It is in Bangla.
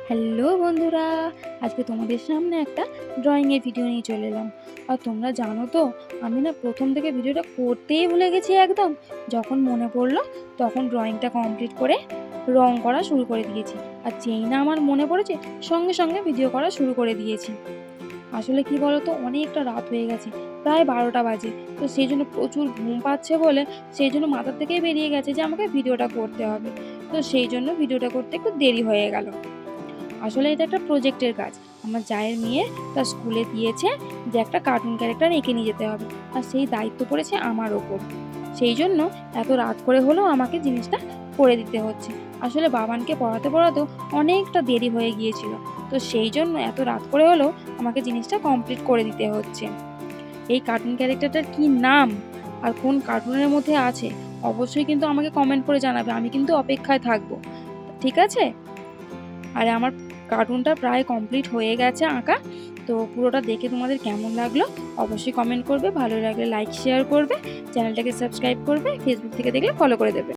হ্যালো বন্ধুরা, আজকে তোমাদের সামনে একটা ড্রয়িংয়ের ভিডিও নিয়ে চলে এলাম। আর তোমরা জানো তো, আমি না প্রথম থেকে ভিডিওটা করতেই ভুলে গেছি একদম। যখন মনে পড়লো তখন ড্রয়িংটা কমপ্লিট করে রং করা শুরু করে দিয়েছি। আর যেই না আমার মনে পড়েছে সঙ্গে সঙ্গে ভিডিও করা শুরু করে দিয়েছি। আসলে কি বলতো, অনেকটা রাত হয়ে গেছে, প্রায় 12টা বাজে। তো সেই জন্য প্রচুর ঘুম পাচ্ছে বলে সেই জন্য মাথার থেকেই বেরিয়ে গেছে যে আমাকে ভিডিওটা করতে হবে। তো সেই জন্য ভিডিওটা করতে একটু দেরি হয়ে গেল। আসলে এটা একটা প্রজেক্টের কাজ। আমার জায়ের মেয়ে তার স্কুলে দিয়েছে যে একটা কার্টুন ক্যারেক্টার এঁকে নিয়ে যেতে হবে, আর সেই দায়িত্ব পড়েছে আমার ওপর। সেই জন্য এত রাত করে হলেও আমাকে জিনিসটা করে দিতে হচ্ছে। আসলে বাবানকে পড়াতে পড়াতেও অনেকটা দেরি হয়ে গিয়েছিল। তো সেই জন্য এত রাত করে হলেও আমাকে জিনিসটা কমপ্লিট করে দিতে হচ্ছে। এই কার্টুন ক্যারেক্টারটার কি নাম আর কোন কার্টুনের মধ্যে আছে অবশ্যই কিন্তু আমাকে কমেন্ট করে জানাবে। আমি কিন্তু অপেক্ষায় থাকবো। ঠিক আছে? আর আমার কার্টুনটা প্রায় কমপ্লিট হয়ে গেছে আঁকা। তো পুরোটা দেখে তোমাদের কেমন লাগলো অবশ্যই কমেন্ট করবে। ভালো লাগলে লাইক শেয়ার করবে, চ্যানেলটাকে সাবস্ক্রাইব করবে, ফেসবুক থেকে দেখলে ফলো করে দেবে।